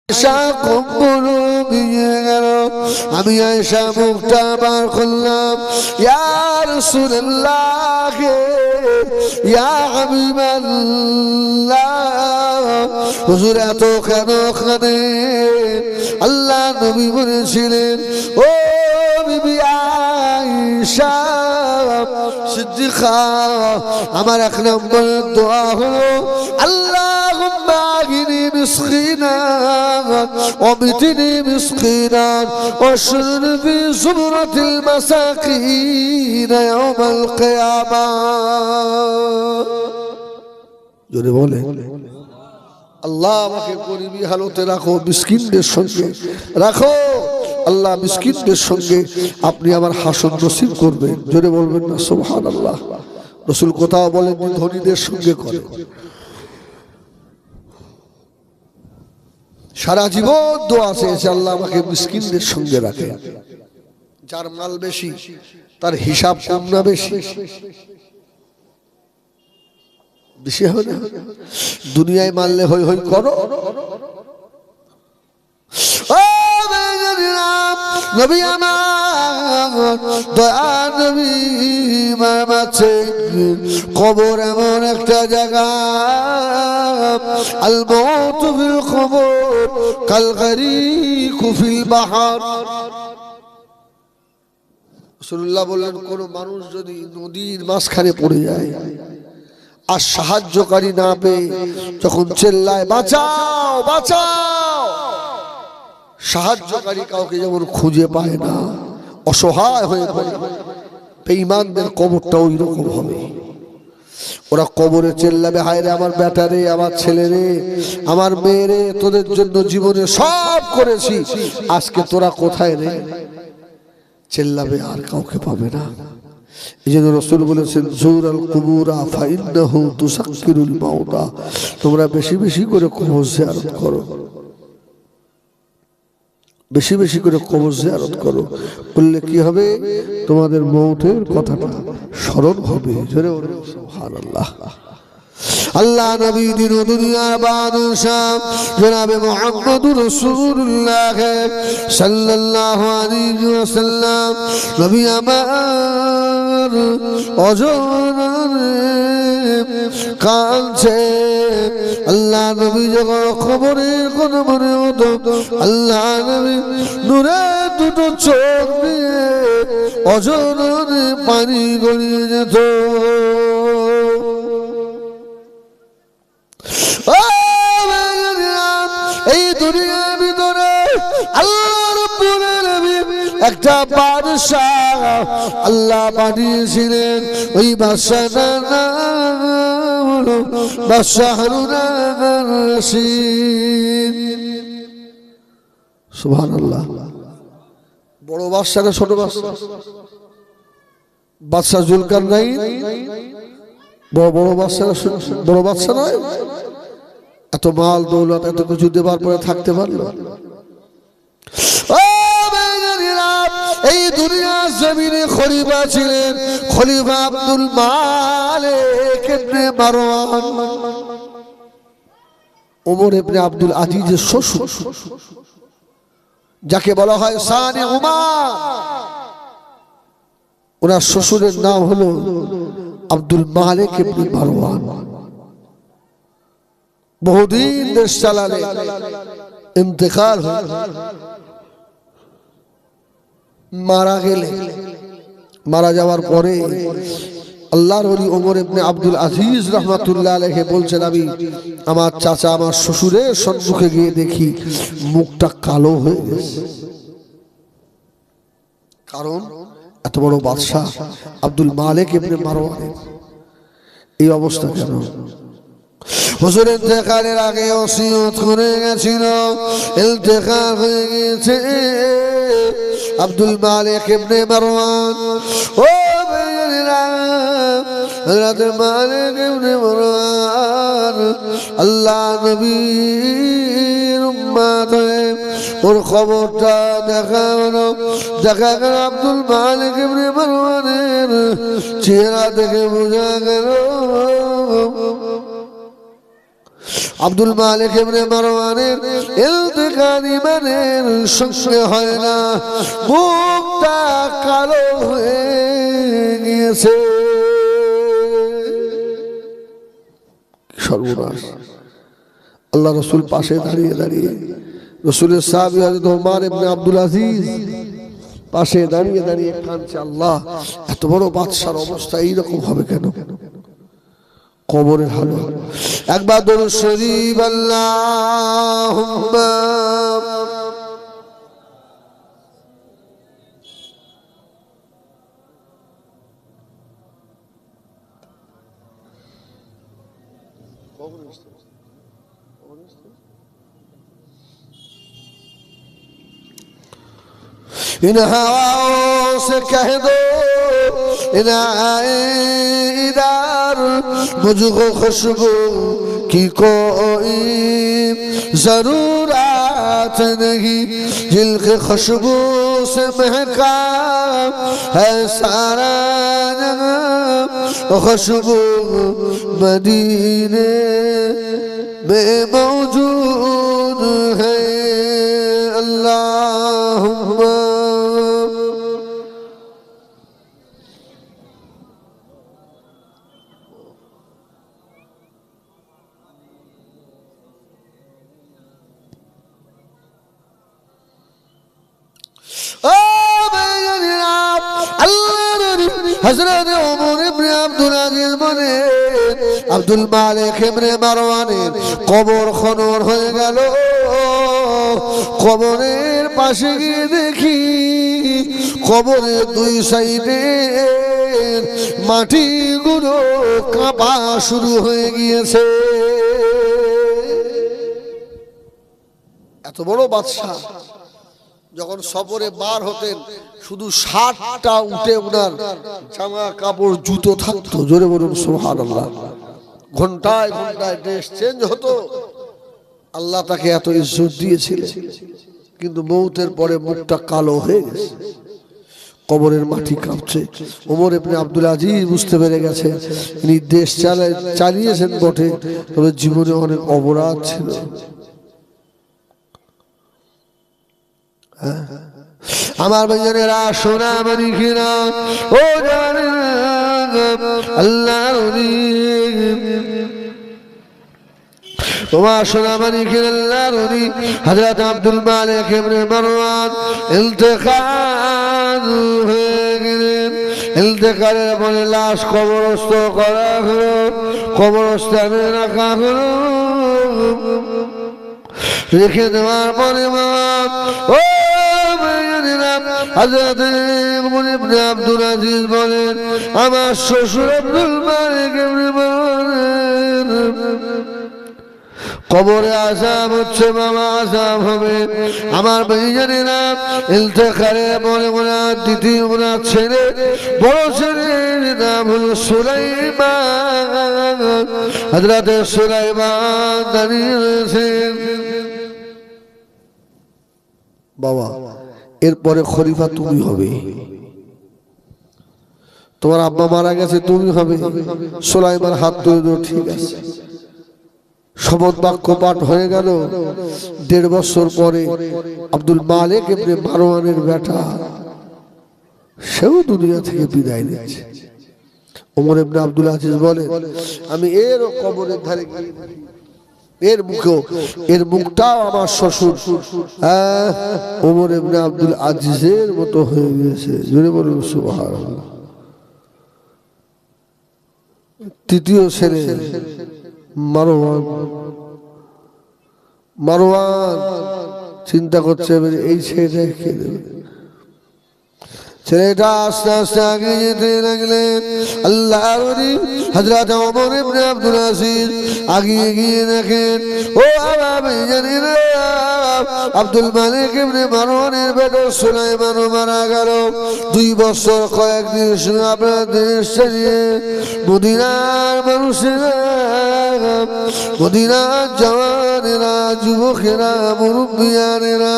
আয়েশা কম্বল দিয়ে গেল। আমি আয়েশা মুখটা বার করলাম, ইয়া রাসূলুল্লাহ, ইয়া হাবিবাল্লাহ, হুজুর এত কেন কাঁদে? আল্লাহ নবী বলেছিলেন, ও বিবি আয়েশা সিদ্দিকা, আমার এক নম্বরের দোয়া হলো আল্লাহুম্মা আগিনি মিসকিনা وابتني مسكينا واشرني في زمرة المساكين يوم القيامة. জোরে বলে, আল্লাহ আমাকে গরিবী হালতে রাখো, মিসকিনদের সঙ্গে রাখো। আল্লাহ মিসকিনদের সঙ্গে আপনি আমার হাসর নসিব করবেন। জোরে বলবেন না সুবহানাল্লাহ। রাসূল কোথাও বলেন ধনীদের সঙ্গে করে। সারা জীবন দোয়া চেয়েছে আল্লাহ আমাকে মিসকিনদের সঙ্গে রাখে। যার মাল বেশি তার হিসাব কম না বেশি? বেশি হবে না? দুনিয়ায় মারলে হই হই করো। নবী আমার দয়া নবী মামাছে, কবর এমন একটা জায়গা, আল মাউতু ফিল কবর কাল গরীকু ফিল বাহর। রাসূলুল্লাহ বললেন, কোন মানুষ যদি নদীর মাঝখানে পড়ে যায় আর সাহায্যকারী না পেয়ে যখন চেল্লায় বাঁচাও বাঁচাও, সাহায্যকারী কাউকে যেমন খুঁজে পায় না, অসহায় হয়ে পড়ে, বেঈমানদের কবরটা ওই রকম হবে। ওরা কবরে চেল্লাবে, হায় রে আমার বেটা রে, আমার ছেলে রে, আমার মেয়ে রে, তোদের জন্য জীবনে সব করেছি, আজকে তোরা কোথায় রে? চেল্লাবে, আর কাউকে পাবে না। এই জন্য রাসূল বলেছেন, জুরাল কুবুরা ফাইন্নাহু তুসাক্কিরুল মাউতা, তোমরা বেশি বেশি করে কবর জিয়ারত করো, বেশি বেশি করে কবর জিয়ারত করো। বললে কি হবে? তোমাদের মৌতের কথাটা স্মরণ হবে। জোরে বলুন সুবহানাল্লাহ। আল্লাহ নবী দিন দুনিয়ার বাদশাহ জনাবে মুহাম্মদুর রাসূলুল্লাহ সাল্লাল্লাহু আলাইহি ওয়াসাল্লাম, নবী আমার অজরে কাঁদছে। আল্লাহ নবী যখন কবরে কবরে হতো, আল্লাহ নবী নূরে দুটো চোখ দিয়ে অজরে পানি গড়িয়ে যেত। এই দুনিয়ার ভিতরে আল্লাহ রাব্বুল আলামিন একটা বাদশাহ আল্লাহ বানিয়েছিলেন। ওই বাদশাটার নাম হলো বাদশাহ হারুন আর-রশিদ। সুবহানাল্লাহ। বড় বাদশা না ছোট বাদশা? বাদশা জুলকারনাইন বড় বাদশা, বড় বাদশা নয়? এত মাল দৌলত এত কিছু দেবার পরে থাকতে পারলো? এই দুনিয়ার জমিনে খলিফা ছিলেন খলিফা আব্দুল মালিক ইবনে মারওয়ান, ওমর ইবনে আব্দুল আজিজের শ্বশুর, যাকে বলা হয় সানি উমার। ওনার শ্বশুরের নাম হলো আব্দুল মালিক ইবনে মারওয়ান। বহুদিন দেশ চালালে ইন্তেকাল হল, মারা গেলে, মারা যাওয়ার পরে আল্লাহর ওলি ওমর ইবনে আব্দুল আজিজ রাহমাতুল্লাহ আলাইহি বলছেন, আমি আমার চাচা আমার শ্বশুরের সম্মুখে গিয়ে দেখি মুখটা কালো হয়ে গেছে। কারণ এত বড় বাদশাহ আব্দুল মালিক ইবনে মারওয়ান এই অবস্থা কেন? হুজুর ইন্তেকালের আগে ওসিয়ত করে গেছিল, ইন্তেকাল হয়ে গেছে আব্দুল মালিক ইবনে মারওয়ান। ও হযরত মালিক ইবনে মারওয়ান আল্লাহ নবীর উম্মত, ওর খবরটা দেখা হলো। দেখা গেল আব্দুল মালিক ইবনে মারওয়ানের চেহারা দেখে বোঝা গেল আব্দুল মালিক ইবনে মারওয়ানের ইলতিকার ইমানের সঙ্গে হয় না, মুখটা কালো হয়ে গিয়েছে। সর্বনাশ। আল্লাহ রসুল পাশে দাঁড়িয়ে দাঁড়িয়ে, রসুলের সাহাবী হযরত ওমর ইবনে আব্দুল আজিজ পাশে দাঁড়িয়ে দাঁড়িয়ে কাঁদছে, আল্লাহ এত বড় বাদশার অবস্থা এইরকম হবে কেন? কবরের হাল। একবার দরুদ শরীফ আল্লাহুম্মা इन हवाओं से कह दो इन आए इधर मुझको खुशबू की कोई जरूरत नहीं, जिनकी खुशबू से महका है सारा जहां, खुशबू मदीने में मौजूद है। अल्लाहुम्मा হযরত ওমর ইবনে আব্দুল আজিজ বলে আব্দুল মালিক ইবনে মারওয়ানের কবর খনন হয়ে গেল। কবরের পাশে গিয়ে দেখি কবরের দুই সাইডে মাটিগুলো কাঁপা শুরু হয়ে গিয়েছে। এত বড় বাদশা যখন সফরে বার হতেন, শুধু 60টা উঠে ওনার জামা কাপড় জুতো থাকতো। জোরে বলুন সুবহানাল্লাহ। ঘন্টায় ঘন্টায় ড্রেস চেঞ্জ হতো। আল্লাহ তাকে এত ইজ্জত দিয়েছিলেন, কিন্তু মৌতের পরে মুখটা কালো হয়ে গেছে, কবরের মাটি কাঁপছে। ওমর ইবনে আব্দুল আজিজ বুঝতে পেরে গেছে ইনি দেশ চালিয়েছেন বটে, তবে জীবনে অনেক অপরাধ ছিল। আমার ভাইয়েরা সোনা মানি কিনা ও জানেন আল্লাহর ওলি, তোমার সোনা মানি কিনা আল্লাহর ওলি হযরত আব্দুল মালিক ইবনে মারওয়ান ইন্তেকাল হয়ে গেলেন। ইন্তেকালের পরে লাশ কবরস্থ করা হলো, কবরস্থানে রাখা হলো। রেখে দেওয়ার পরে ও হযরত ওমর ইবনে আব্দুল আজিজ বলেন, আমার শ্বশুর আব্দুল মালিক ইবনে মারওয়ান কবরে আযাব হচ্ছে, বাবা আযাব হবে। আমার ভাইজানেরা ইন্তেকালের পরে ওনার দ্বিতীয় ওনার ছেলে, বড় ছেলের নাম হলো সুলাইমান। হযরত সুলাইমান দাঁড়িয়ে রয়েছেন। বাবা এরপরে খলিফা তুমি হবে, তোমার আব্বা মারা গেছে তুমি হবে। সুলাইমান হাত তুলে দিল, ঠিক আছে। শপথ বাক্য পাঠ হয়ে গেল। 1.5 বছর পরে আব্দুল মালিক ইবনে মারওয়ানের বেটা সেও দুনিয়া থেকে বিদায় নিচ্ছে। ওমর ইবনে আব্দুল আজিজ বলে, আমি এর কবরের ধারে গিয়ে এর মুখটাও আমার শ্বশুর ওমর ইবনে আব্দুল আজিজের মতো হয়ে গেছে। জোরে বলুন সুবহানাল্লাহ। তৃতীয় ছেলে মারওয়ান চিন্তা করছে এই ছেলেটা কে দেবে। ছেলেটা আস্তে আস্তে আগে যেতে লাগলেন। আল্লাহর ওলি হযরত ওমর ইবনে আব্দুল আজিজ আগিয়ে গিয়ে দেখেন, ও আমার ভাইজানেরা, আব্দুল মালিক ইবনে মারওয়ানের বেটা সুলাইমান মারা গেল। 2 বছর কয়েকদিন আপনার দেশ চালিয়ে মদিনার মানুষেরা, মদিনার জওয়ানেরা, যুবকেরা, মুরব্বিয়ানেরা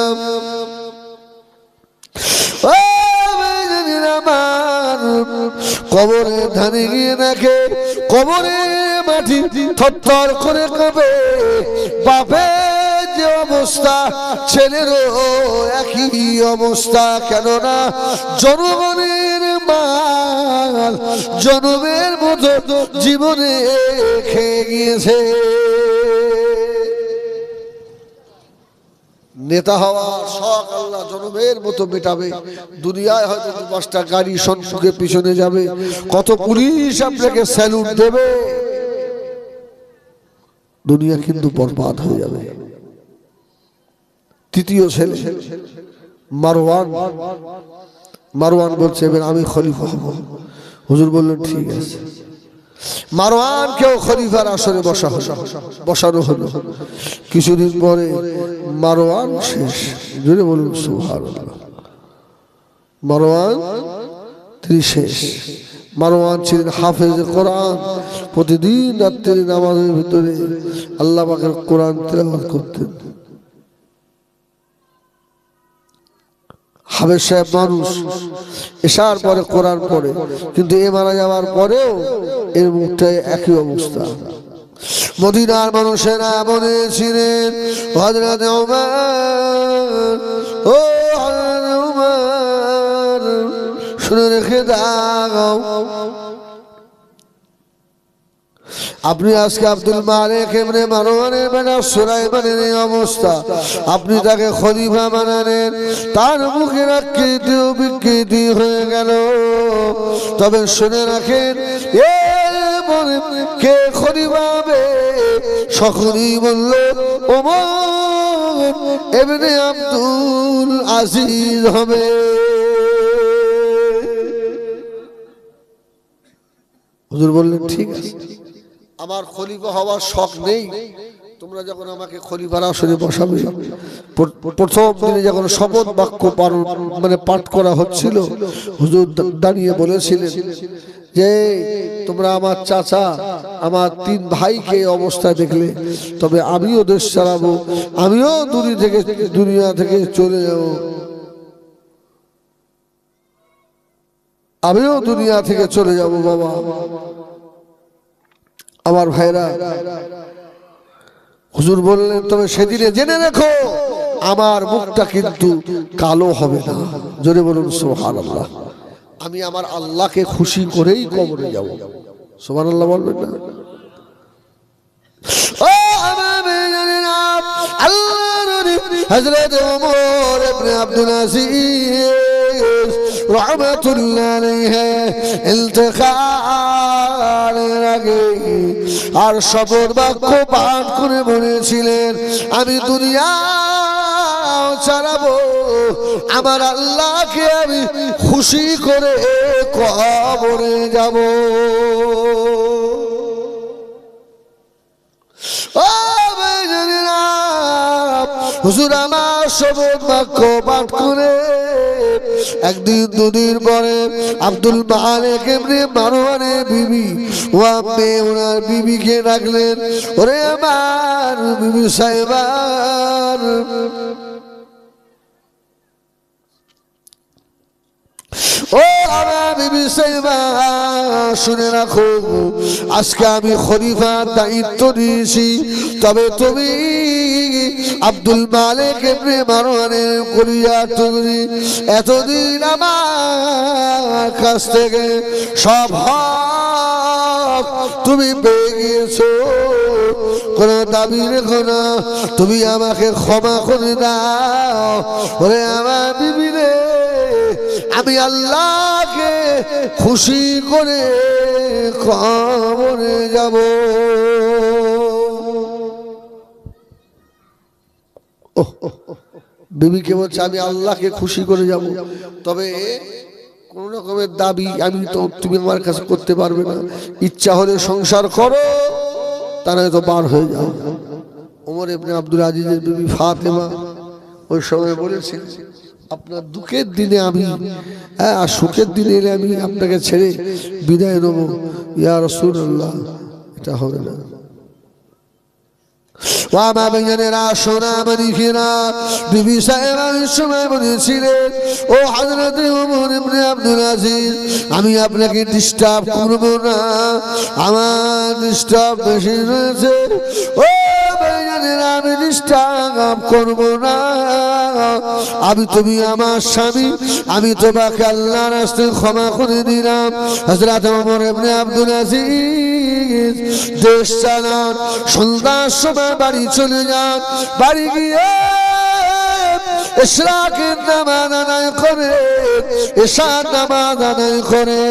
কবরে ধানে গিয়ে দেখে কবরে মাটি থরথর করে কাঁপে। বাপের যে অবস্থা ছেলেরও একই অবস্থা, কেননা জনগণের মাল জনমের মতো জীবনে খেয়ে গিয়েছে। নেতা হওয়ার শখ আল্লাহ জনমের মতো মেটাবে। দুনিয়ায় হয়তো 5টা গাড়ি সম্মুখে পিছনে যাবে, কত পুলিশ আপনাকে স্যালুট দেবে, দুনিয়া কিন্তু বরবাদ হয়ে যাবে। তৃতীয় ছেলে মারওয়ান বলছে এবার আমি খলিফা হব। হুজুর বললেন ঠিক আছে। মারওয়ানকেও খলিফার আসরে বসানো হলো। কিছুদিন পরে মারওয়ান শেষ। জুড়ে বলুন সুবহানাল্লাহ। মারওয়ান তিনি শেষ। মারওয়ান ছিলেন হাফেজ কোরআন। প্রতিদিন রাত্রে নামাজের ভিতরে আল্লাহ পাকের কোরআন তেলাওয়াত করতেন। হাফেজ সাহেব মানুষ, এশার পরে কোরআন পড়ে, কিন্তু এ মারা যাওয়ার পরেও এর মুখটায় একই অবস্থা। মদিনার মানুষেরা মনে ছিলেন হযরত ওমর, ও হযরত ওমর শুনে রেখে দাও, আপনি আজকে আব্দুল মালিক ইবনে মারওয়ানের বেটা সুলাইমানের এই অবস্থা, আপনি তাকে খলিফা বানালেন, তার মুখের আকৃতি ও বিকৃতি হয়ে গেল। তবে শুনে রাখেন এরপরে কে খলিফা হবে? সকলেই বলল ওমর ইবনে আব্দুল আজিজ হবে। হুজুর বললেন ঠিক আছে, আমার খলিফা হওয়ার শখ নেই, তোমরা যখন আমাকে খলিফার আসনে বসাবে। প্রথম দিনে যখন শপথ বাক্য পাঠ করা হচ্ছিল, হুজুর দাঁড়িয়ে বলেছিলেন যে তোমরা আমার চাচা আমার 3 ভাইকে অবস্থা দেখলে, তবে আমিও দেশ চালাবো, আমিও দুনিয়া থেকে চলে যাব, আমিও দুনিয়া থেকে চলে যাব বাবা। আমার ভাইরা, হুজুর বললেন তবে সেদিনে জেনে রেখো আমার মুখটা কিন্তু কালো হবে না। জোরে বলুন সুবহানাল্লাহ। আমি আমার আল্লাহকে খুশি করেই কবরে যাব। সুবহানাল্লাহ বলবেন না? ও আমার ভাইরা, আল্লাহর নবী হযরত ওমর ইবনে আব্দুল আজিজ রাহমাতুল্লাহ আলাইহি ইন্তেকালের আগে আর শপথ বাক্য পাঠ করে বলেছিলেন আমি দুনিয়া চালাবো, আমার আল্লাহকে আমি খুশি করে কবরে যাব। ও ভাইজানেরা, হুজুর আমার শপথ বাক্য পাঠ করে একদিন দুদিন পরে আব্দুল মালিক ইবনে মারওয়ানের বিবি ও আম্মে ওনার বিবিকে ডাকলেন, ওরে আমার বিবি সাহেবার, ও আমার বিবি সাহেবা শুনে রাখো, আজকে আমি খলিফার দায়িত্ব নিয়েছি, তবে তুমি আব্দুল মালিক ইবনে মারওয়ানের কলিজা টুকরি, এতদিন আমার কাছ থেকে সব হক তুমি পেয়ে গিয়েছো, কোন দাবি রেখো না, তুমি আমাকে ক্ষমা করে দাও। ওরে আমার বিবি রে, আমি আল্লাহকে খুশি করে কবরে যাব। বিবিকে বলছে আমি আল্লাহকে খুশি করে যাব, তবে কোন রকমের দাবি আমি তো তুমি আমার কাছে করতে পারবে না, ইচ্ছা হলে সংসার করো, তা নয় তো বার হয়ে যাও। ওমর ইবনে আব্দুল আজিজের বিবি ফাতেমা ওই সময় বলেছেন আপনার দুঃখের দিনে আমি আর সুখের দিনে এলে আমি আপনাকে ছেড়ে বিদায় নেবো, ইয়া রাসূলুল্লাহ, এটা হবে না। ও আমার বেঞ্জানেরা সোনা মানিকেরা বিবি সাহেব সময় বলেছিলেন ও হযরত ওমর ইবনে আব্দুল আজিজ আমি আপনাকে ডিস্টার্ব করব না, আমার ডিস্টার্ব বেশি রয়েছে। ও বেঞ্জানেরা আমি ডিস্টার্ব করব না, তুমি আমার স্বামী, আমি তোমাকে আল্লাহর রাস্তায় ক্ষমা করে দিলাম। হযরত ওমর ইবনে আব্দুল আজিজ দেশ চালান, সন্ধ্যার সময় বাড়ি চলে যান। বাড়ি গিয়ে ইশরাকের নামাজ আদায় করে, ইশার নামাজ আদায় করে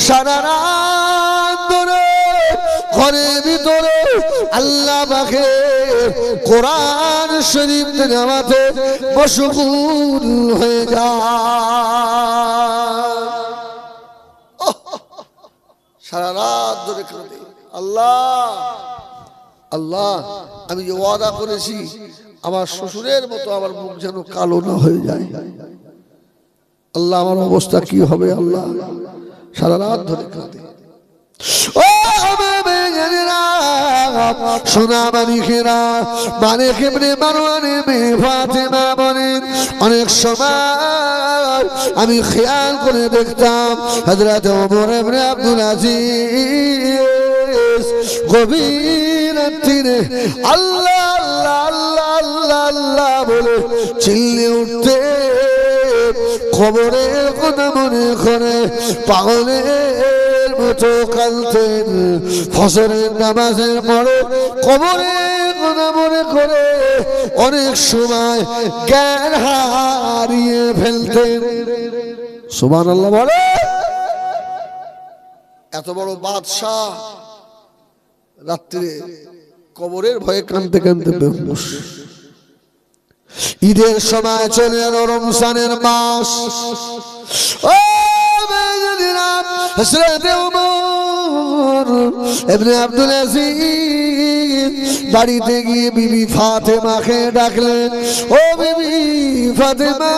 সারা রাত ধরে ঘরের ভিতরে আল্লাহ পাকে কোরআন শরীফ তেলাওয়াতে মশগুল হয়ে যায়। সারা রাত ধরে কাঁদে, আল্লাহ আল্লাহ আমি যে ওয়াদা করেছি আমার শ্বশুরের মতো আমার মুখ যেন কালো না হয়ে যায়, আল্লাহ আমার অবস্থা কি হবে আল্লাহ। সারা রাত ধরে কাঁদে। ও সোনা মানিকেরা, মালিক ইবনে মারওয়ানের মেয়ে ফাতেমা বলেন অনেক সময় আমি খেয়াল করে দেখতাম হযরত ওমর ইবনে আব্দুল আজিজ গভীর রাতে আল্লাহ আল্লাহ আল্লাহ আল্লাহ আল্লাহ বলে চিল্লে উঠতে, কবরের কথা মনে করে পাগলের মতো কাঁদতেন। ফজরের নামাজের পরে কবরের কথা মনে করে অনেক সময় জ্ঞান হারিয়ে ফেলতেন। সুবহানাল্লাহ বলে। এত বড় বাদশাহ রাত্রে কবরের ভয়ে কাঁদতে কাঁদতে বেহুশ। ঈদের সময় চলে এলো রমজানের মাস। ও হযরত ওমর ইবনে আব্দুল আজিজ বাড়িতে গিয়ে বিবি ফাতেমাকে ডাকলেন, ও বিবি ফাতেমা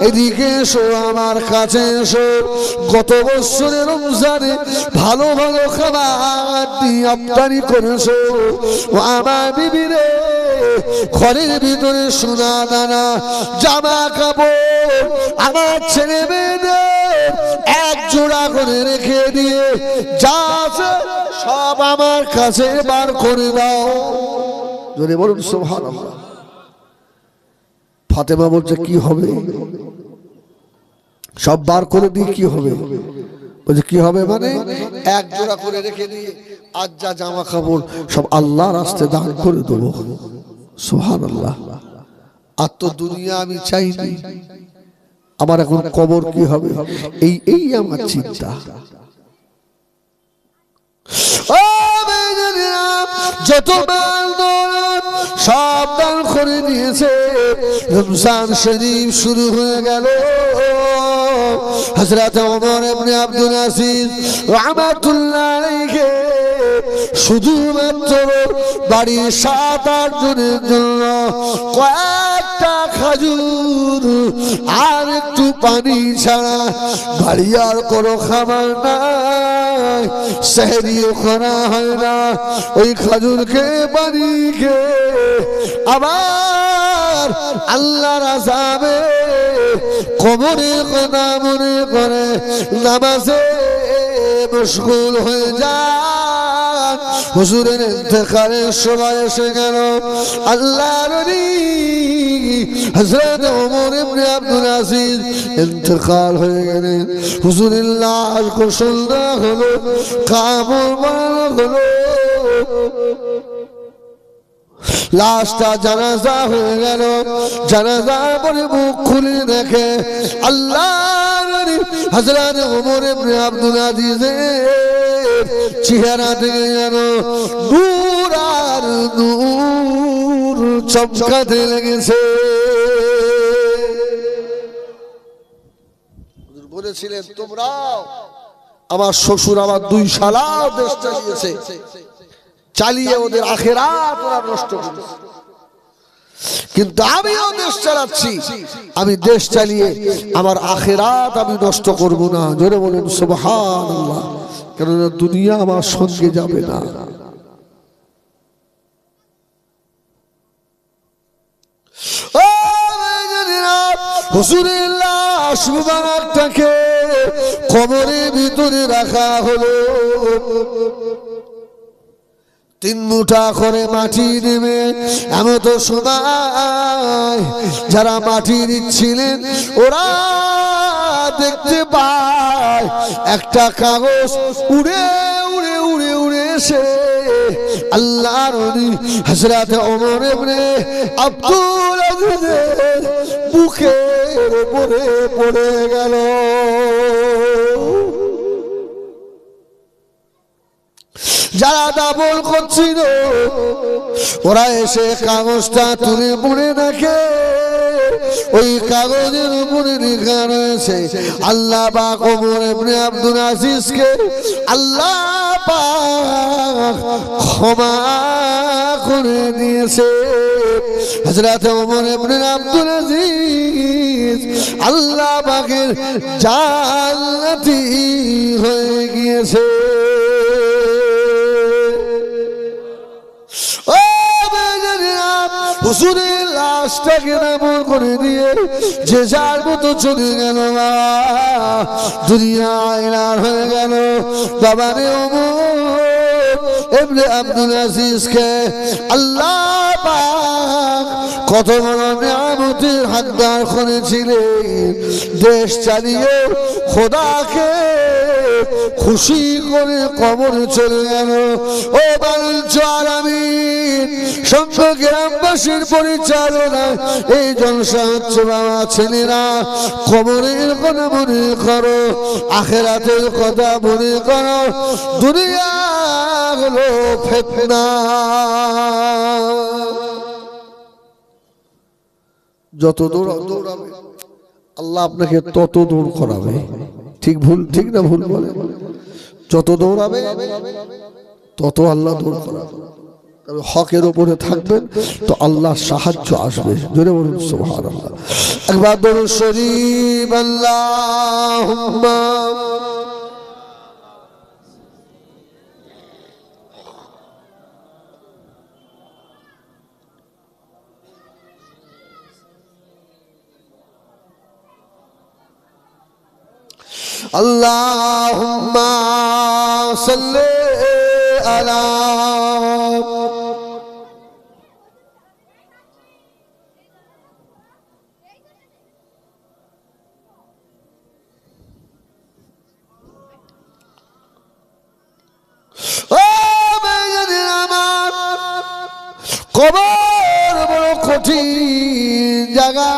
এদিকে এসো, আমার কাছে এসো। গত বছরের রমজানে ভালো ভালো খাবার দিয়ে আমদানি করেছো, ও আমার বিবি রে ঘরের ভিতরে সোনা দানা জামা কাপড় আমার ছেলে মেয়েদের এক জোড়া করে রেখে দিয়ে যা আছে সব আমার কাছে বার করে দাও। যদি বলুন সুবহানাল্লাহ। ফাতেমা বলছে কি হবে? সব বার করে দিয়ে কি হবে? বলছে কি হবে মানে এক জোড়া করে রেখে দিয়ে আজ যা জামা কাপড় সব আল্লাহর রাস্তায় দান করে দেবো। সুবহানাল্লাহ। আর তো দুনিয়া আমি চাইনি, আমার এখন কবর কি হবে এই আমার চিন্তা। যত সব দান করে নিয়েছে, রমজান শরীফ শুরু হয়ে গেল। হযরত ওমর ইবনে আব্দুল আজিজ রাহমাতুল্লাহ আলাইহি শুধুমাত্র বাড়ির 7-8 জনের জন্য কয়েকটা খাজুর আর একটু পানি ছাড়া বাড়ি আর কোনো খাবার নাই, সেহরিও করা হয় না। ওই খাজুরকে বাড়িকে আবার আল্লাহর আযাবে কবরে কথা মনে করে নামাজে মশগুল হয়ে যায়। হুজুরের ইন্তেকালের সময় এসে গেল। আল্লাহর নবী হযরত ওমর ইবনে আব্দুল আজিজ ইন্তেকাল হয়ে গেলেন। হুজুরের লাশ গোসল দেওয়া হলো, কাপড় বানানো হলো, লাশটা জানাজা হয়ে গেল। জানাজার পরে মুখ খুলে দেখে আল্লাহর নবী হযরত ওমর ইবনে আব্দুল আজিজের চেহারা থেকে যেন নূর আর নূর চমকাতে লেগেছে। বলেছিলেন তোমরাও, আমার শ্বশুর আমার 2 শালা দেশ চালিয়েছে, চালিয়ে ওদের আখিরাত ওরা নষ্ট করেছে, কিন্তু আমিও দেশ চালাচ্ছি। আমি দেশ চালিয়ে আমার আখিরাত আমি নষ্ট করব না। জোরে বলুন সুবহানাল্লাহ। কেননা দুনিয়া আমার সঙ্গে যাবে না। হুজুরের লাশ মুবারকটাকে কবরের ভিতরে রাখা হলো। 3 মুঠা করে মাটি নেবে। এমন তো সময় যারা মাটি দিচ্ছিলেন ওরা দেখতে পায় একটা কাগজ উড়ে উড়ে উড়ে উড়ে এসে আল্লাহর নবী হযরত ওমর ইবনে আব্দুল আজিজের বুকের উপরে পড়ে গেল। যারা দাফন করছিল ওরা এসে কাগজটা তুলে পড়ে দেখে ওই কাগজের উপরে লেখা রয়েছে আল্লাহ পাক ওমর ইবনে আব্দুল আজিজকে আল্লাহ পাক ক্ষমা করে দিয়েছে। হযরত ওমর ইবনে আব্দুল আজিজ আল্লাহ পাকের জান্নাতি হয়ে গিয়েছে। হুজুরের লাশটাকে নামল করে দিয়ে যে যার মতো চলে গেল। দুনিয়া আয়নার হয়ে গেল। বাবারে ওমর ইবনে আব্দুল আজিজকে আল্লাহ পাক কত বড় নিয়ামতের হকদার করেছিলেন। দেশ চালিয়ে খোদাকে খুশি করে কবরে চলে গেল। ও বালুল আলামিন সমস্ত গ্রামবাসীর পরিচালনা এই জলসা হচ্ছে। বাবা ছেলেরা কবরের কথা মনে করো, আখিরাতের কথা মনে করো। দুনিয়া হলো ফিতনা। যত দৌড়াবে আল্লাহ আপনাকে তত দৌড় করাবে। ঠিক ভুল, ঠিক না ভুল বলে? যত দৌড়াবে তত আল্লাহ দৌড় করাবে। তবে হকের উপরে থাকবেন তো আল্লাহ সাহায্য আসবে। জোরে বলুন সুবহানাল্লাহ। একবার দরুদ শরীফ আল্লাহুম্মা আল্লাহুম্মা সাল্লি আলা কবর বড় কঠিন জায়গা।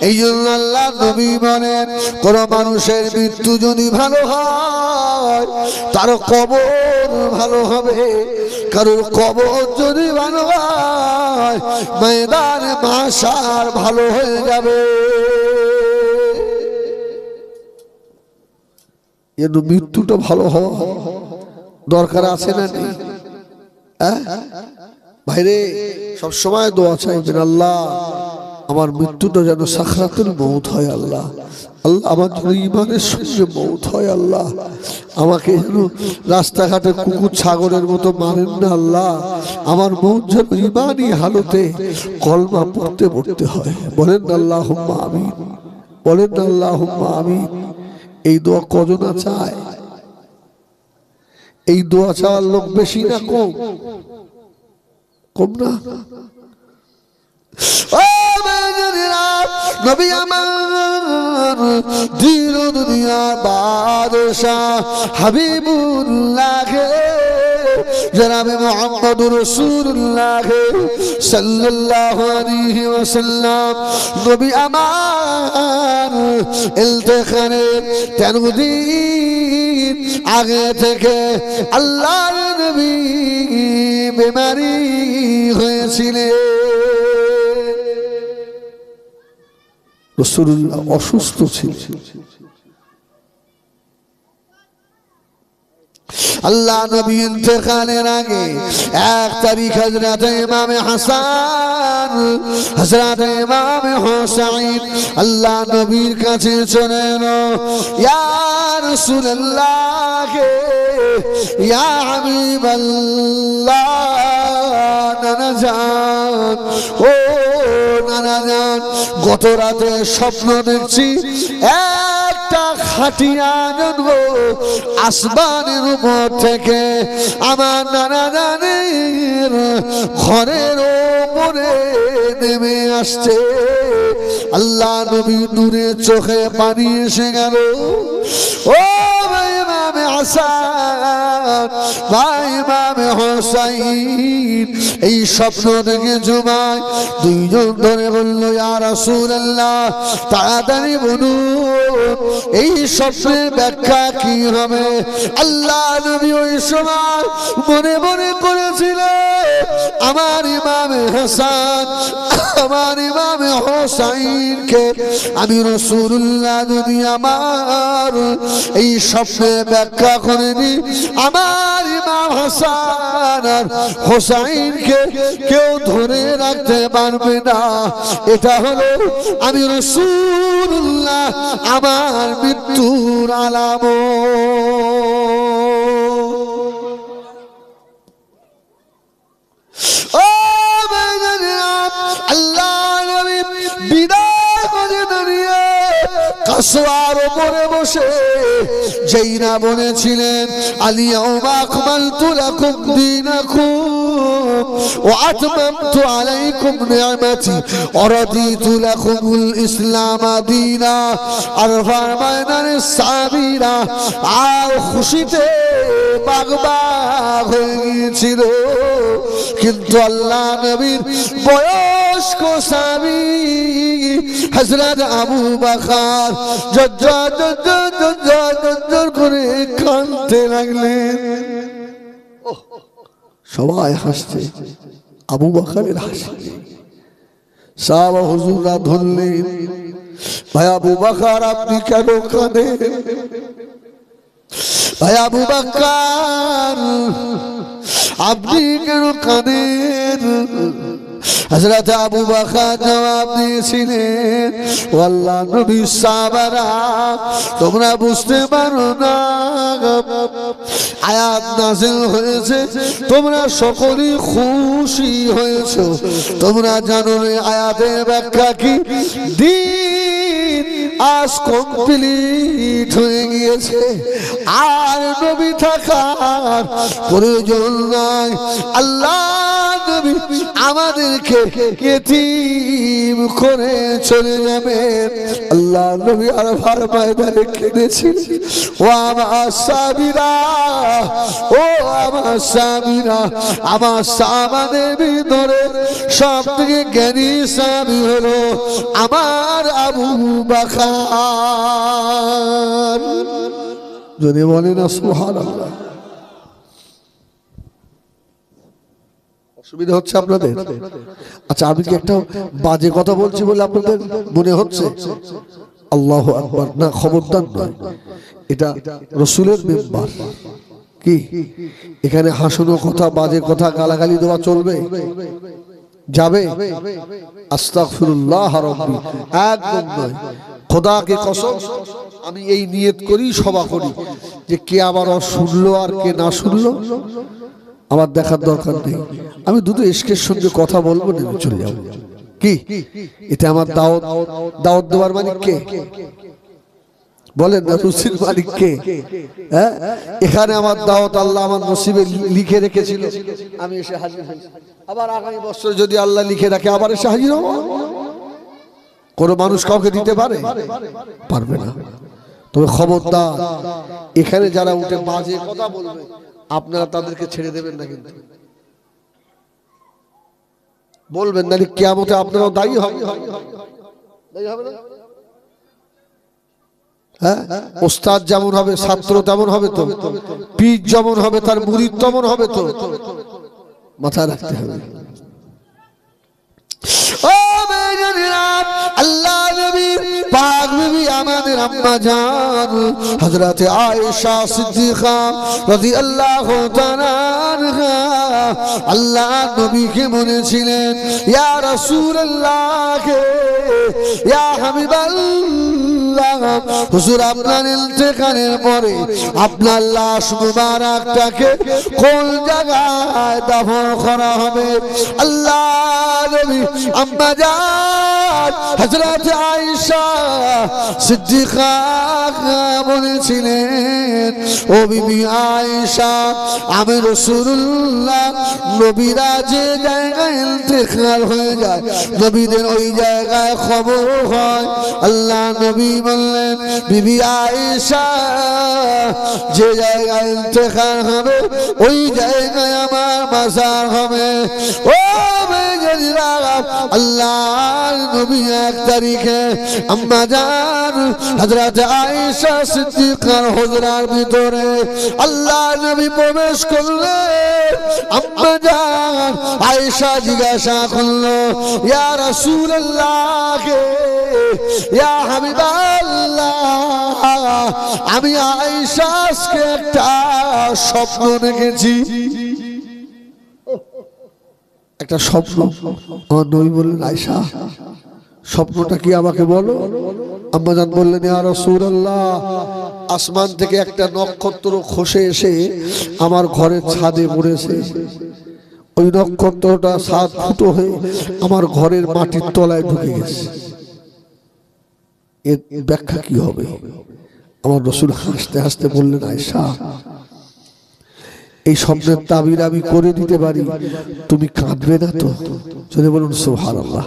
এই জন্য আল্লাহ নবী বলেন কোন মানুষের মৃত্যু যদি ভালো হয় তার কবর ভালো হবে। কারোর কবর যদি ভালো হয় ময়দানে মাশার ভালো হয়ে যাবে। এর মৃত্যুটা ভালো হওয়া দরকার আছে না নেই? ভাইরে সব সময় দোয়া চাইবেন, আল্লাহ আমার মৃত্যুটা যেন সাকরাতুল মউত হয়। আল্লাহ আল্লাহ আমার যেন ঈমানের সঙ্গে মউত হয়। আল্লাহ আমাকে যেন রাস্তাঘাটে কুকুর ছাগলের মতো মারেন না। আল্লাহ আমার মউত যেন ঈমানি হালতে কলমা পড়তে পড়তে হয়। বলেন আল্লাহুম্মা আমিন, বলেন আল্লাহুম্মা আমিন। এই দোয়া কজনা চায়? এই দোয়া চাওয়ার লোক বেশি না কম? কম না? নবী আমার দিন দুনিয়া বাদশাহ হাবিবুল্লাহ জনাবে মুহাম্মদুর রাসূলুল্লাহ সাল্লাল্লাহু আলাইহি ওয়াসাল্লাম নবী আমার ইলতিখানের 13 দিন আগে থেকে আল্লাহর নবী বিমারি হয়েছিলেন। রাসূলুল্লাহ অসুস্থ ছিলেন। আল্লাহ নবী ইন্তেকালের আগে 1 তারিখ হযরত ইমাম হাসান হযরত ইমাম হুসাইন আল্লাহ নবীর কাছে চলে এলো। ইয়া রাসূলুল্লাহ, ইয়া হাবিবাল্লাহ, নানা জান, ও নানা জান, গত রাতে স্বপ্ন দেখছি একটা খাটিয়া আনবো আসমানের উপর থেকে আমার নানা নানির ঘরের ওপরে নেমে আসছে। আল্লাহ নবী নূরে চোখে পানি এসে গেল। ও ভাই ইমামে হাসান, ভাই ইমামে হোসাইন, এই স্বপ্ন দেখে জুমায় দুইজন ধরে বলল, ইয়া রাসূলুল্লাহ, তাড়াতাড়ি বলুন এই স্বপ্নের ব্যাখ্যা কি হবে। আল্লাহ নবী ওই সময় মনে মনে করেছিল, আমার ইমামে হাসান, আমার ইমামে হোসাইনকে আমি রাসূলুল্লাহ যদি আমার এই স্বপ্নের ব্যাখ্যা করে দিই, আমার ইমাম হাসান আর হোসাইনকে কেউ ধরে রাখতে পারবে না। এটা হলো আমি রাসূলুল্লাহ আমার মৃত্যুর আলামত। আল্লাহ নবী বিদায় করে দাঁড়িয়ে কাসওয়ার উপরে বসে যেই না বলেছিলেন, আলিয়াউমা আকমালতু লাকুম দীনাকুম ওয়া আতমামতু আলাইকুম নি'মাতি ওয়া রাদিতু লাকুমুল ইসলাম দীনা, আর ফরমায়নার সাহাবীরা আর খুশিতে বাগবাগ হয়ে গিয়েছিল। কিন্তু আল্লাহ নবীর বয়স্ক সাহাবী হযরত আবু বকর জজ্জর করে কাঁদতে লাগলেন। সবাই হাসছে, আবু বকরের হাসি। সাহাবা হুজুররা ধরলেন, ভাই আবু বকর আপনি কেন কাঁদেন? ভাই আবু বকর আপনি কেন কাঁদেন? হযরত আবু বকর জবাব দিয়েছিলেন, ও আল্লাহর নবী, সাহাবারা তোমরা বুঝতে পারো না, আয়াত নাযিল হয়েছে, তোমরা সকলেই খুশি হয়েছো। তোমরা জানো আয়াতের ব্যাখ্যা কি? দিন আজ কমপ্লিট হয়ে গিয়েছে, আর নবী থাকার প্রয়োজন নাই। আল্লাহ নবী আমাদেরকে ইতিম করে চলে যাবেন। আল্লাহ নবী আর ভারমায় কেঁদেছেন, ও আমার সাহাবীরা, ও আমার সাহাবীরা, আমার সাহাবাদের ভিতরে সব থেকে জ্ঞানী সাহাবী হলো আমার আবু বকর। যদি বলেন না সুবহানাল্লাহ। অসুবিধা হচ্ছে আপনাদের? আচ্ছা, আমি কি একটা বাজে কথা বলছি বলে আপনাদের মনে হচ্ছে? আল্লাহু আকবার। না, খবরদার নয়, এটা রাসূলের মিম্বার। কি এখানে হাসানো কথা, বাজে কথা, গালাগালি দেওয়া চলবে? যাবে? আস্তাগফিরুল্লাহ রাব্বি, একদম নয়। খোদাকে কসম, আমি এই নিয়ত করি, সভা করি, যে কে আবার শুনলো আর কে না শুনলো আমার দেখার দরকার নেই। আমি দুটো ইশকের সঙ্গে কথা বলবো, নেমে চলে যাবো। কি এটা আমার দাওয়াত? দাওয়াত দেওয়ার মালিক কে? বলেন না, রুচির মালিক কে? হ্যাঁ, এখানে আমার দাওয়াত আল্লাহ আমার নসিবে লিখে রেখেছিল, আমি এসে হাজির হয়েছি। আবার আগামী বছর যদি আল্লাহ লিখে রাখে, আবার এসে হাজির হবো। কোন মানুষ কাউকে দিতে পারে? পারবে না। তবে খবরদার, এখানে যারা উঠে বাজে কথা বলবে, আপনারা তাদেরকে ছেড়ে দেবেন না, কিন্তু বলবেন, না কিয়ামতে আপনারাও দায়ী হবে। দায়ী হবে না? হ্যাঁ, ওস্তাদ যেমন হবে ছাত্র তেমন হবে তো, পীর যেমন হবে তার মুরিদ তেমন হবে তো, মাথায় রাখতে হবে। আল্লাহ নবীর পাক বিবি আমাদের আম্মা জান হযরত আয়েশা সিদ্দিকা রাদিয়াল্লাহু তাআলা আনহা আল্লাহ নবীকে বলেছিলেন, ইয়া রাসূলুল্লাহ, ইয়া হাবিবাল্লাহ, হুজুর আপনার ইন্তেকালের পরে আপনার লাশ মুবারকটাকে কোন জায়গায় দাফন করা হবে? আল্লাহ নবী আম্মা জান হযরত আয়েশা সিদ্দিকা বলেছিলেন, ও বিবি আয়েশা, আমি রাসূলুল্লাহ নবীরা যে জায়গায় ইন্তেকাল হয়ে যায়, নবীদের ওই জায়গায় খবর হয়। আল্লাহ নবী বললেন, বিবি আয়েশা, যে জায়গায় ইন্তেকাল হবে ওই জায়গায় আমার মাজার হবে। ও আল্লাহ নবী 1 তারিখে আম্মা জান হযরত আয়েশা সিদ্দিকার হুজরার ভিতরে আল্লাহ নবী প্রবেশ করলেন। আম্মা জান আয়েশা জিজ্ঞাসা করলো, ইয়া রাসূলুল্লাহ, ইয়া হাবিবাল্লাহ, আমি আয়েশা আজকে একটা স্বপ্ন দেখেছি। একটা স্বপ্ন। আমার নবী বললেন, আয়েশা স্বপ্নটা কি আমাকে বলো। আম্মা জান বললেন, ইয়া রাসূলুল্লাহ, আসমান থেকে একটা নক্ষত্র খসে এসে আমার ঘরের ছাদে পড়েছে। ওই নক্ষত্রটা 7 ফুট হয়ে আমার ঘরের মাটির তলায় ঢুকে গেছে। এর ব্যাখ্যা কি হবে? আমার রাসূল হাসতে হাসতে বললেন, আয়েশা, এই স্বপ্নের তাবির আমি করে দিতে পারি, তুমি কাঁদবে না তো? যদি বলুন সুবহানাল্লাহ।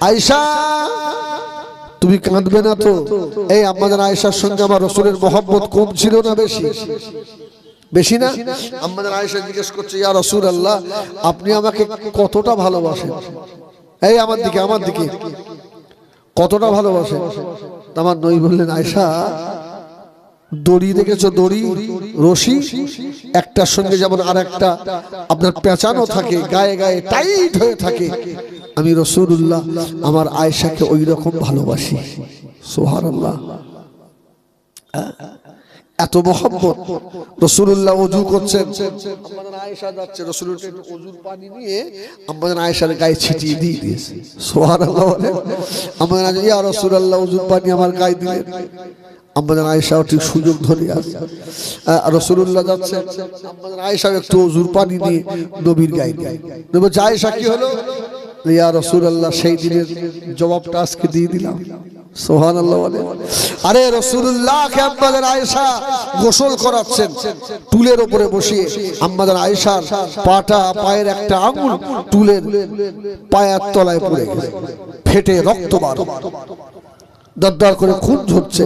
আয়েশা, তুমি কাঁদবে না তো? এই আমাদের আয়েশার সঙ্গে আমার রাসূলের মহব্বত কম ছিল না বেশি? বেশি না? আমাদের আয়েশা জিজ্ঞেস করছে, ইয়া রাসূলুল্লাহ, আপনি আমাকে কতটা ভালোবাসেন? এই আমার দিকে কতটা ভালোবাসেন? আমার নবী বললেন, আয়েশা, দড়ি দেখেছো? দড়ি, রশি, একটার সঙ্গে যেমন আর একটা আপনার পেঁচানো থাকে, গায়ে গায়ে টাইট হয়ে থাকে, আমি রাসূলুল্লাহ আমার আয়েশাকে ওই রকম ভালোবাসি। সুবহানাল্লাহ। এত মহব্বত। রাসূলুল্লাহ ওযু করছেন, আমাদের আয়েশা যাচ্ছে, রাসূলের ওযুর পানি নিয়ে আমাদের আয়েশার গায়ে ছিটিয়ে দিয়ে দিয়েছে। সুবহানাল্লাহ। আমাদের ইয়া রাসূলুল্লাহ ওযুর পানি আমার গায়ে দিলেন। আমাদের আয়েশাও ঠিক সুযোগ ধরে আছে, রাসূলুল্লাহ যাচ্ছে, আমাদের আয়েশা একটু ওযুর পানি নিয়ে নবীর গায়ে দিয়ে। নবী, আয়েশা কি হলো? ইয়া রাসূলুল্লাহ, সেই দিনের জবাবটা আজকে দিয়ে দিলাম। সুবহানাল্লাহ। আরে রাসূলুল্লাহকে আমাদের আয়েশা গোসল করাচ্ছেন, টুলের উপরে বসিয়ে। আমাদের আয়েশার পায়ের একটা আঙুল টুলের পায়ের তলায় পড়ে গেছে, ফেটে রক্ত বার, দরদর করে খুন ঝরছে।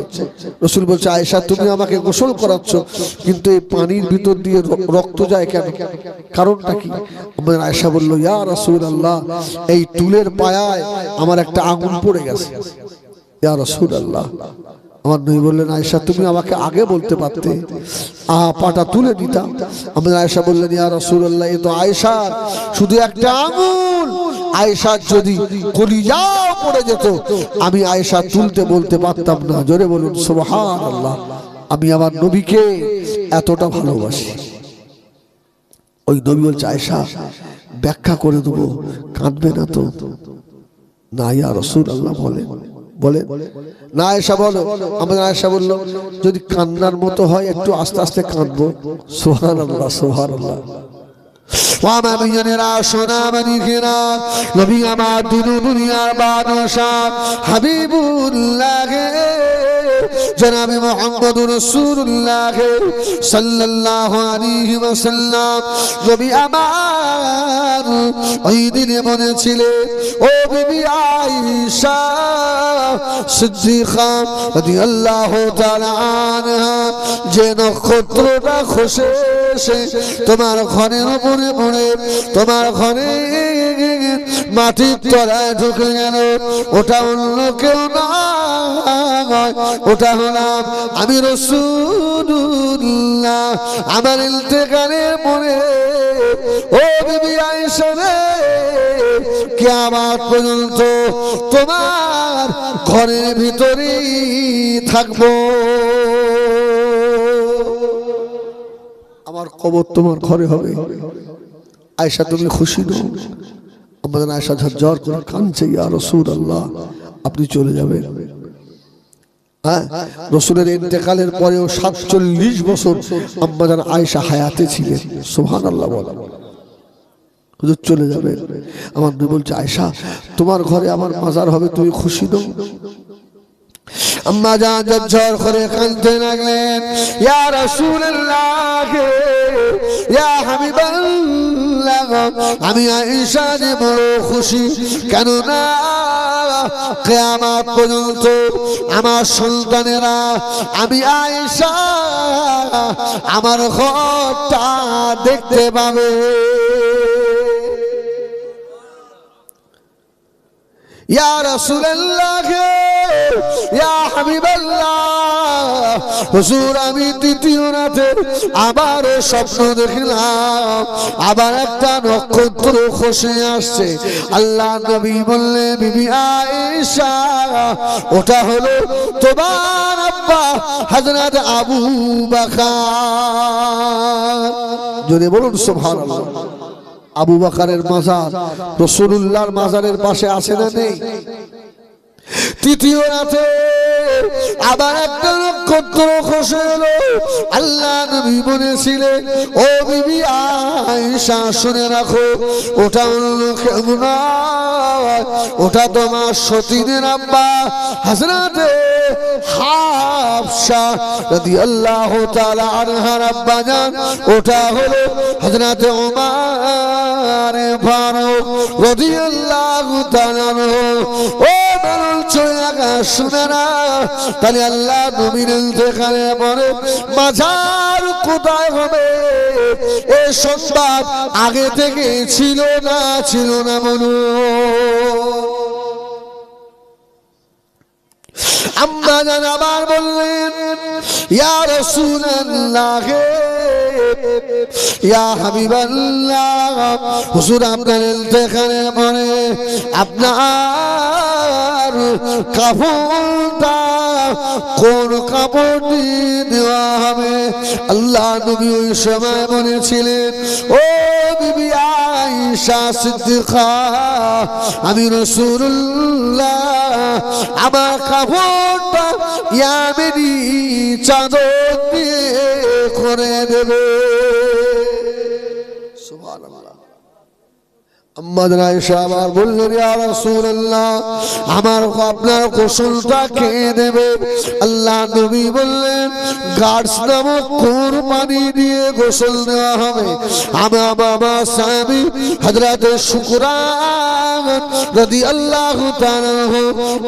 রাসূল বলছে, আয়েশা, তুমি আমাকে গোসল করাচ্ছ, কিন্তু এই পানির ভিতর দিয়ে রক্ত যায় কেন? কারণটা কি? আমাদের আয়েশা বলল, ইয়া রাসূলুল্লাহ, এই টুলের পায়ায় আমার একটা আঙুল পড়ে গেছে। ইয়া রাসূলুল্লাহ, আমার নবী বললেন, আয়েশা, তুমি আমাকে আগে বলতে পারতে, পাটা তুলে দিতাম। আমাদের আয়েশা বললেন, ইয়া রাসূলুল্লাহ, এ তো আয়েশা শুধু একটা আঙুল, আয়েশার যদি কলিজাও পড়ে যেত, আমি আয়েশা তুলতে বলতে পারতাম না। জোরে বলুন সুবহানাল্লাহ। আমি আমার নবীকে এতটা ভালোবাসি। ওই নবী বলছে, আয়েশা, ব্যাখ্যা করে দেবো, কাঁদবে না তো? না ইয়া রাসূলুল্লাহ, বলে না আয়েশা বলো। আমাদের আয়েশা বলল, যদি কান্নার মতো হয় একটু আস্তে আস্তে কাঁদবো। সুবহানাল্লাহ, সুবহানাল্লাহ। ওয়ামানিয়ানেরা, সোনামানিকেরা, নবী আমার দিন দুনিয়ার বাদশাহ হাবিবুল্লাহ জনাবে মুহাম্মদুর রাসূলুল্লাহ সাল্লাল্লাহু আলাইহি ওয়াসাল্লাম, নবী আমার ওই দিনে বলেছিলেন, ও বিবি আয়েশা সিদ্দিকা রাদিয়াল্লাহু তাআলা আনহা, যে নক্ষত্রটা খসে এসে তোমার ঘরের উপরে পড়ে তোমার ঘরে মাটির তলায় ঢুকে গেল, ওটা অন্য কেউ নয়, ওটা হলাম আমি রাসূলুল্লাহ। আমার ইন্তেকালের পরে ও বিবি আয়েশা রে, কিয়ামত পর্যন্ত তোমার ঘরের ভিতরেই থাকবো। আমার কবর তোমার ঘরে হবে। আয়েশা, তুমি খুশি নও? আমাদের আয়েশা ঝরঝর করে কাঁদছে, ইয়া রাসূলুল্লাহ, আপনি চলে যাবেন। হ্যাঁ, রাসূলের ইন্তেকালের পরেও 47 বছর আমাদের আয়েশা হায়াতে ছিলেন। সুবহানাল্লাহ। বলা হুজুর চলে যাবে। আমার নবী বলছে আয়েশা তোমার ঘরে আমার মাজার হবে, তুমি খুশি তো? আম্মা জান ঝরঝর করে কাঁদতে লাগলেন, ইয়া রাসূলুল্লাহ, ইয়া হাবিবাল্লাহ, আমি আয়েশা যে বড় খুশি, কেননা কিয়ামত পর্যন্ত আমার সন্তানেরা আমি আয়েশা আমার ঘরটা দেখতে পাবে। ইয়া রাসূলুল্লাহ, ইয়া হাবিবাল্লাহ, হুজুর আমি দ্বিতীয় রাতে আবার স্বপ্ন দেখলাম, আবার একটা নক্ষত্র খসে আসছে। আল্লাহ নবী বললেন, বিবি আয়েশা ওটা হলো তোমার আব্বা হযরত আবু বকর। জোরে বলুন সুবহানাল্লাহ। আবু বকরের মাজার রাসূলুল্লাহর মাজারের পাশে আছে না নেই? তৃতীয় রাতে আবার একটা নক্ষত্র খসে এলো। আল্লাহ নবী বলেছিলেন, ও বিবি আয়েশা শুনে রাখো, ওটা ওটা তোমার সতীনের আব্বা হযরতে হাফসা রাদিয়াল্লাহু তাআলা আনহার আব্বা জান, ওটা হলো হযরতে ওমর ফারুক রাদিয়াল্লাহু তাআলা। ও শুনে না, তাহলে আল্লাহ নবীর ইন্তেকালের পরে মাজার কোথায় হবে এ সংবাদ আগে থেকে ছিল না বলুন। আম্মা জান আবার বললেন, ইয়া রাসূলুল্লাহ, ইয়া হাবিবাল্লাহ, হুজুর আপনার ইন্তেকালের পরে আপনার কাফনটা কোন কাপড় দিয়ে দেওয়া হবে? আল্লাহ নবী ওই সময় বলেছিলেন, ও বিবি আয়েশা সিদ্দিকা, আমি রাসূলুল্লাহ আমার কাপড়টা ইয়ামেনি চাদর দিয়ে করে দেবে। সুবহানাল্লাহ। আম্মা জান আয়েশা আবার বললেন, ইয়া রাসূলুল্লাহ আমার আপনার গোসলটা কে দেবে? আল্লাহ নবী বললেন, গার্ডস নামক কুরবানি দিয়ে গোসল দেওয়া হবে। আমার বাবা সাহাবী হযরতে শুকরা রাদিয়াল্লাহু তাআলা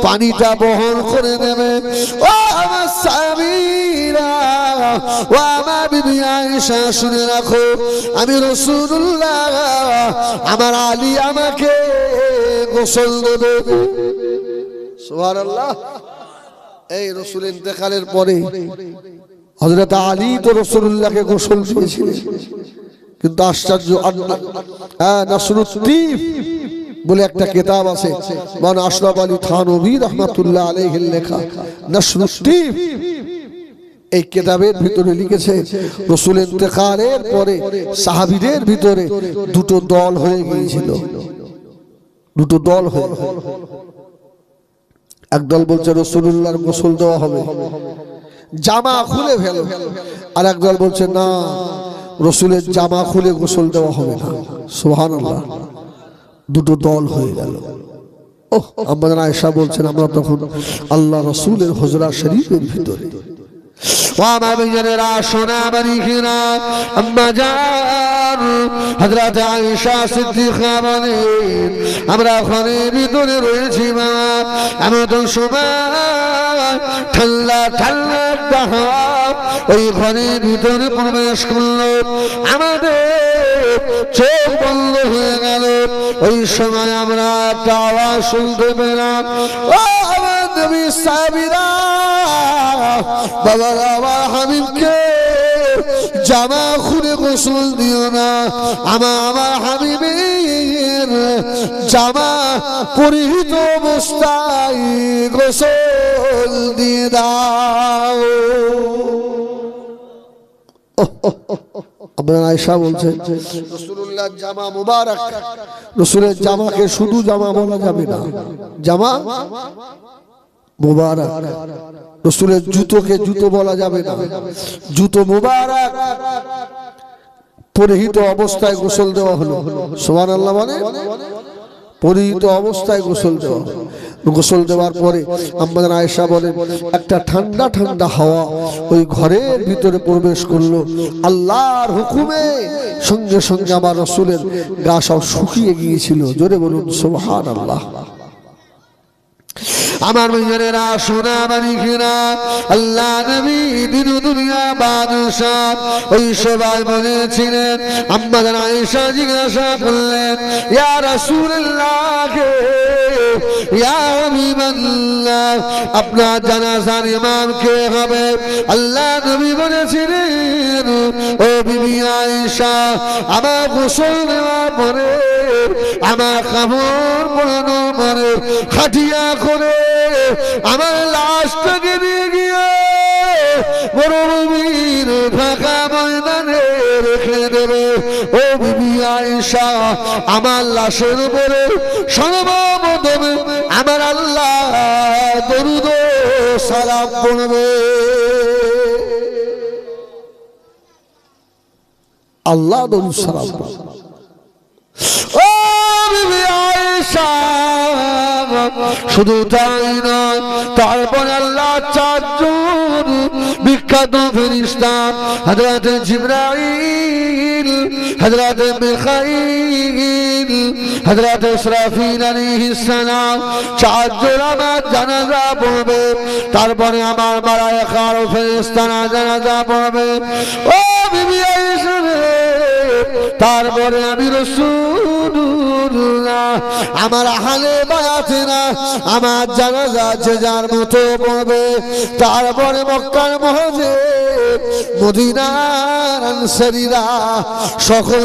পানিটা বহন করে নেবে। ও আমার সাহাবীরা, ও আমার বিবি আয়েশা শুনে রাখো, আমি রাসূলুল্লাহ আমার আলী আমাকে গোসল দেবে। সুবহানাল্লাহ। এই রাসূল ইন্তেকালের পরে হযরত আলী তো রাসূলুল্লাহকে গোসল দিয়েছিলেন, কিন্তু আশ্চর্য নাসরুদ্দীন বলে একটা কিতাব আছে, মাওলানা আশরাফ আলী থানভী রাহমাতুল্লাহ আলাইহির লেখা নাসরুদ্দীন। এই কিতাবের ভিতরে লিখেছে, রাসূল ইন্তেকালের পরে সাহাবীদের ভিতরে দুটো দল হয়ে গিয়েছিল। দুটো দল হয়ে, একদল বলছে রাসূলুল্লাহর গোসল দেওয়া হবে, জামা খুলে ফেলো, আর একদল বলছে না, রাসূলের জামা খুলে গোসল দেওয়া হবে না। সুবহানাল্লাহ। দুটো দল হয়ে গেল। ওহ, আম্মা জান আয়েশা বলছেন, আমরা তখন আল্লাহ রাসূলের হুজরা শরীফের ভিতরে, ওয়ামা বিজনেরা সোনা বাড়িখিনা আম্মা জান হযরত আয়েশা সিদ্দিকা বলেন, আমরা ঘরের ভিতরে রয়েছি মা, এমন সময় ঠান্ডা ঠান্ডা ওই ঘরের ভিতরে প্রবেশ করলো, আমাদের চোখ বন্ধ হয়ে গেল। ওই সময় আমরা একটা আওয়াজ শুনতে পেলাম, ও আমার নবী সাহাবীরা, বাবা আমার হাবিবকে জামা খুলে গোসল দিও না, আমার হাবিবের জামা পরিহিত অবস্থায় গোসল দিয়ে দাও। আপনার আয়েশা বলছেন, রাসূলুল্লাহর জামা মুবারক, রাসূলের জামাকে শুধু জামা বলা যাবে না, জামা মুবারক। রাসূলের জুতোকে জুতো বলা যাবে না, জুতো মুবারক। পরিহিত অবস্থায় গোসল দেওয়া হলো। সুবহানাল্লাহ। মানে পরিহিত অবস্থায় গোসল দেওয়া। গোসল দেওয়ার পরে আম্মা আয়েশা বলেন একটা ঠান্ডা ঠান্ডা হাওয়া ওই ঘরের ভিতরে প্রবেশ করলো আল্লাহর হুকুমে। সঙ্গে সঙ্গে আমার রাসূলের গা সব শুকিয়ে গিয়েছিল। জোরে বলুন সুবহানাল্লাহ। আমার মেয়েরা সোনা মানিকেরা, আল্লাহ নবী দিন দুনিয়া বাদশাহ ওই সবাই বলেছিলেন। আম্মা আয়েশা জিজ্ঞাসা করলেন, ইয়া রাসূলুল্লাহ, ইয়া হাবিবাল্লাহ, আপনার জানাজার ইমাম কে হবে? আল্লাহ নবী বলেছিলেন, ও বিবি আয়েশা, আমার গোসল নেওয়ার পরে, আমার কাপড় পরানোর পরে খাটিয়া করে আমার লাশটাকে নিয়ে গিয়ে মরুভূমির ফাঁকা ময়দানে রেখে দেবে। ও বিবি আয়েশা, আমার লাশের উপরে সর্বপ্রথমে আমার আল্লাহ দরুদ ও সালাম পড়বে। আল্লাহ দরুদ সালাম পড়বে। ও বিবি আয়েশা, শুধু তাই নয়, তারপর আল্লাহ চারজন বিখ্যাত ফেরেশতা হযরত জিবরাইল, হযরত মিকাইল, হযরত ইসরাফিল আলাইহিস সালাম চারজন আমার জানাজা পড়বে। তারপরে আমার মালায়েকার ফেরেশতারা জানাজা পড়বে। ও বিবি আয়েশা, তারপরে আমি রাসূলুল্লাহ আমার আহলে বায়াতেরা আমার জানাজা যে যার মতো পড়বে। তারপরে মক্কার মুহাজির, মদিনার আনসারীরা সকল